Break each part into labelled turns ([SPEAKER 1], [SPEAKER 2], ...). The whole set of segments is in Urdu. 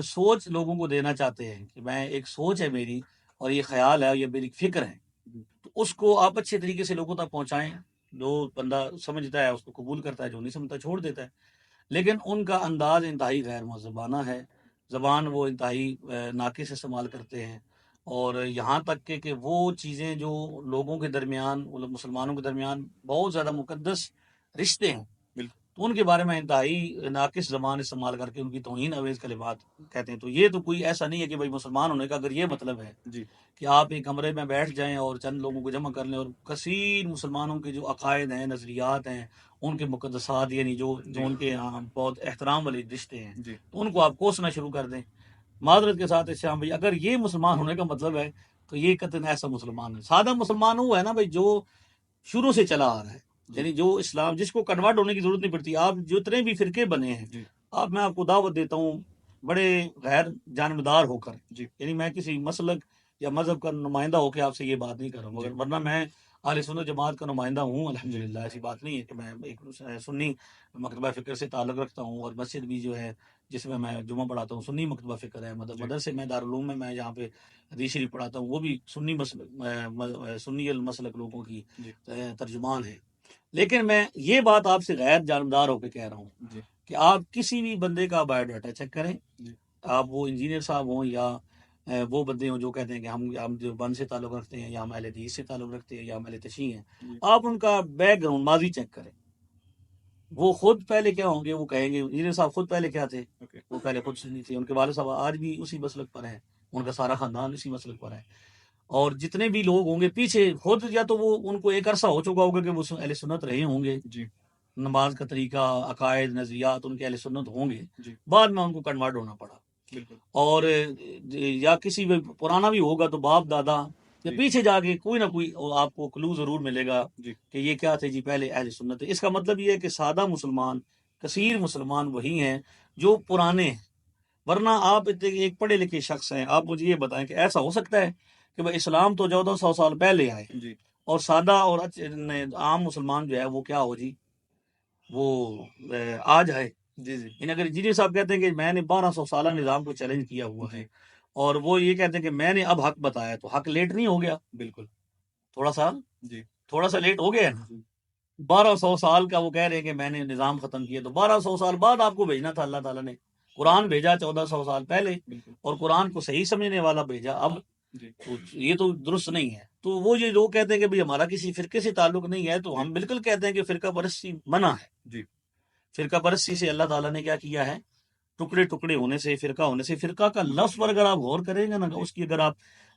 [SPEAKER 1] سوچ لوگوں کو دینا چاہتے ہیں کہ میں ایک سوچ ہے میری اور یہ خیال ہے، یہ میری فکر ہے، تو اس کو آپ اچھے طریقے سے لوگوں تک پہنچائیں. جو بندہ سمجھتا ہے اس کو قبول کرتا ہے، جو نہیں سمجھتا چھوڑ دیتا ہے. لیکن ان کا انداز انتہائی غیر مہذبانہ ہے، زبان وہ انتہائی ناقص استعمال کرتے ہیں. اور یہاں تک کہ وہ چیزیں جو لوگوں کے درمیان، مسلمانوں کے درمیان بہت زیادہ مقدس رشتے ہیں، تو ان کے بارے میں انتہائی ناقص زبان استعمال کر کے ان کی توہین آمیز کلمات کہتے ہیں. تو یہ تو کوئی ایسا نہیں ہے کہ بھائی مسلمان ہونے کا اگر یہ مطلب ہے کہ آپ ایک کمرے میں بیٹھ جائیں اور چند لوگوں کو جمع کر لیں اور کثیر مسلمانوں کے جو عقائد ہیں، نظریات ہیں، ان کے مقدسات، یعنی جو ان کے یہاں بہت احترام والے رشتے ہیں، تو ان کو آپ کوسنا شروع کر دیں. معذرت کے ساتھ اسلام بھائی، اگر یہ مسلمان ہونے کا مطلب ہے تو یہ قطعاً ایسا مسلمان ہے. سادہ مسلمان وہ ہے نا بھائی جو شروع سے چلا آ رہا ہے، یعنی جو اسلام، جس کو کنورٹ ہونے کی ضرورت نہیں پڑتی. آپ جتنے بھی فرقے بنے ہیں، میں آپ کو دعوت دیتا ہوں بڑے غیر جانبدار ہو کر، یعنی میں کسی مسلک یا مذہب کا نمائندہ ہو کے آپ سے یہ بات نہیں کر رہا ہوں، ورنہ میں اہل سنت جماعت کا نمائندہ ہوں الحمدللہ. ایسی بات نہیں ہے کہ میں ایک سنی مکتبہ فکر سے تعلق رکھتا ہوں، اور مسجد بھی جو ہے جس میں میں جمعہ پڑھاتا ہوں سنی مکتبہ فکر ہے. مدرسے میں دارالعلوم میں جہاں پہ حدیث شریف پڑھاتا ہوں وہ بھی سنی سنی المسلک لوگوں کی ترجمان ہے. لیکن میں یہ بات آپ سے غیر جانبدار ہو کے کہہ رہا ہوں کہ آپ کسی بھی بندے کا بایو ڈاٹا چیک کریں، آپ وہ انجینئر صاحب ہوں یا وہ بندے ہوں جو کہتے ہیں کہ ہم جو بند سے تعلق رکھتے ہیں یا ہم اہل حدیث سے تعلق رکھتے ہیں یا ہم اہل تشیع ہیں، آپ ان کا بیک گراؤنڈ ماضی چیک کریں. وہ خود پہلے کیا ہوں گے، وہ کہیں گے انجینئر صاحب خود پہلے کیا تھے، وہ پہلے خود سنی تھے، ان کے والد صاحب آج بھی اسی مسلک پر ہیں، ان کا سارا خاندان اسی مسلک پر ہے. اور جتنے بھی لوگ ہوں گے پیچھے خود، یا تو وہ ان کو ایک عرصہ ہو چکا ہوگا کہ وہ اہل سنت رہے ہوں گے، نماز کا طریقہ، عقائد، نظریات ان کے اہل سنت ہوں گے، بعد میں ان کو کنورٹ ہونا پڑا. اور یا کسی بھی پرانا بھی ہوگا تو باپ دادا یا پیچھے جا کے کوئی نہ کوئی آپ کو کلو ضرور ملے گا کہ یہ کیا تھے جی، پہلے اہل سنت. اس کا مطلب یہ ہے کہ سادہ مسلمان، کثیر مسلمان وہی ہیں جو پرانے ہیں. ورنہ آپ ایک پڑھے لکھے شخص ہیں، آپ مجھے یہ بتائیں کہ ایسا ہو سکتا ہے کہ بھائی اسلام تو 1400 سال پہلے آئے اور سادہ اور عام مسلمان جو ہے وہ کیا ہو جی، وہ آج ہے. اگر انجینئر صاحب کہتے ہیں کہ میں نے 1200 سالہ نظام کو چیلنج کیا ہوا ہے اور وہ یہ کہتے ہیں کہ میں نے اب حق بتایا، تو حق لیٹ نہیں ہو گیا؟ بالکل، تھوڑا سا لیٹ ہو گیا نا. 1200 سال کا وہ کہہ رہے ہیں کہ میں نے نظام ختم کیا، تو 1200 سال بعد آپ کو بھیجنا تھا. اللہ تعالیٰ نے قرآن بھیجا 1400 سال پہلے، اور قرآن کو صحیح سمجھنے والا بھیجا اب. تو یہ تو درست نہیں ہے. تو وہ یہ لوگ کہتے ہیں کہ بھئی ہمارا کسی فرقے سے تعلق نہیں ہے، تو ہم بالکل کہتے ہیں کہ فرقہ پرستی منع ہے. فرقہ پرستی سے اللہ تعالیٰ نے کیا کیا ہے؟ ٹکڑے ٹکڑے ہونے سے، فرقہ ہونے سے. فرقہ کا لفظ پر اگر آپ غور کریں گے نا، اس کی اگر آپ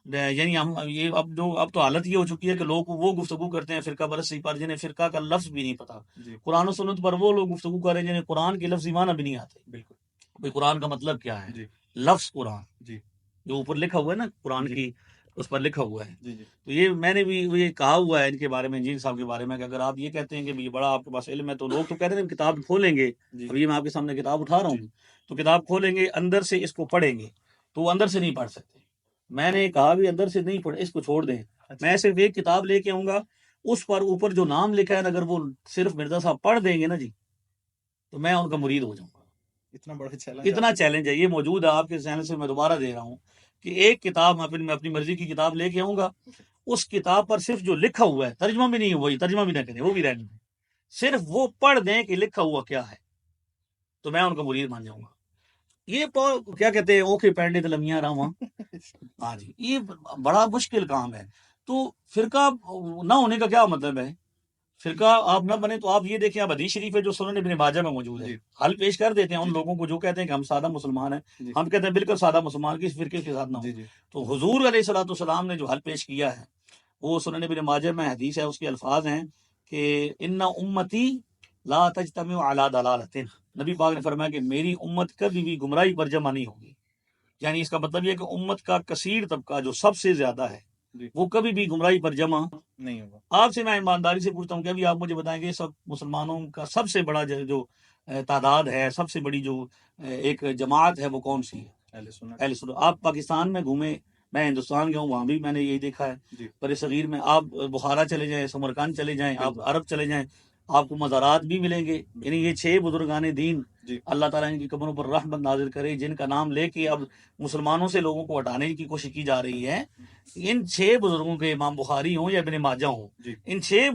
[SPEAKER 1] یعنی ہم یہ اب تو حالت یہ ہو چکی ہے کہ لوگ وہ گفتگو کرتے ہیں فرقہ پرستی پر جنہیں فرقہ کا لفظ بھی نہیں پتا. قرآن و سنت پر وہ لوگ گفتگو کر رہے ہیں جنہیں قرآن کے لفظ معنی بھی نہیں آتے. بالکل، قرآن کا مطلب کیا ہے؟ لفظ قرآن جو اوپر لکھا ہوا ہے نا قرآن کی، اس پر لکھا ہوا ہے. تو یہ میں نے بھی یہ کہا ہوا ہے ان کے بارے میں، انجینئر صاحب کے بارے میں، کہ اگر آپ یہ کہتے ہیں کہ یہ بڑا آپ کے پاس علم ہے، تو لوگ تو کہتے ہیں کتاب کھولیں گے. ابھی میں آپ کے سامنے کتاب اٹھا رہا ہوں، تو کتاب کھولیں گے، اندر سے اس کو پڑھیں گے، تو وہ اندر سے نہیں پڑھ سکتے. میں نے کہا بھی اندر سے نہیں پڑھ، اس کو چھوڑ دیں. میں صرف ایک کتاب لے کے آؤں گا، اس پر اوپر جو نام لکھا ہے نا، اگر وہ صرف مرزا صاحب پڑھ دیں گے نا جی، تو میں ان کا مرید ہو جاؤں گا. اتنا چیلنج ہے، یہ موجود ہے آپ کے چینل سے. میں دوبارہ دے رہا ہوں کہ ایک کتاب میں اپنی مرضی کی کتاب لے کے آؤں گا، اس کتاب پر صرف جو لکھا ہوا ہے، ترجمہ بھی نہیں، وہی ترجمہ بھی نہ کریں، وہ بھی رہنے دیں، صرف وہ پڑھ دیں کہ لکھا ہوا کیا ہے، تو میں ان کا مرید مان جاؤں گا. یہ کیا کہتے ہیں، اوکے پینڈت لمیاں راواں. ہاں جی، یہ بڑا مشکل کام ہے. تو فرقہ نہ ہونے کا کیا مطلب ہے؟ فرقہ آپ نہ بنے تو آپ یہ دیکھیں، آپ حدیث شریف ہے جو سنن ابن ماجہ میں موجود ہے، حل پیش کر دیتے ہیں ان لوگوں کو جو کہتے ہیں کہ ہم سادہ مسلمان ہیں. ہم کہتے ہیں بالکل سادہ مسلمان کس فرقے کے ساتھ نہ ہو. تو حضور علیہ الصلوۃ والسلام نے جو حل پیش کیا ہے وہ سنن ابن ماجہ میں حدیث ہے، اس کے الفاظ ہیں کہ ان امتی لا تجتمع علی ضلالۃ. نبی پاک نے فرمایا کہ میری امت کبھی بھی گمراہی پر جمع نہیں ہوگی. یعنی اس کا مطلب یہ ہے کہ امت کا کثیر طبقہ جو سب سے زیادہ ہے وہ کبھی بھی گمراہی پر جمع نہیں ہوگا. آپ سے میں ایمانداری سے پوچھتا ہوں کہ ابھی آپ مجھے بتائیں گے سب مسلمانوں کا سب سے بڑا جو تعداد ہے، سب سے بڑی جو ایک جماعت ہے، وہ کون سی ہے؟ اہل سنت. آپ پاکستان میں گھومیں، میں ہندوستان گیا ہوں، وہاں بھی میں نے یہی دیکھا ہے. بر صغیر میں آپ بخارا چلے جائیں، سمرقند چلے جائیں، آپ عرب چلے جائیں، آپ کو مزارات بھی ملیں گے. یعنی یہ 6 بزرگان دین
[SPEAKER 2] جی
[SPEAKER 1] اللہ تعالیٰ ان کی قبروں پر رحمت نازل کرے، جن کا نام لے کے اب مسلمانوں سے لوگوں کو ہٹانے کی کوشش کی جا رہی ہے. ان 6 بزرگوں کے، امام بخاری ہوں یا ابن ماجہ ہوں،
[SPEAKER 2] جی
[SPEAKER 1] ان 6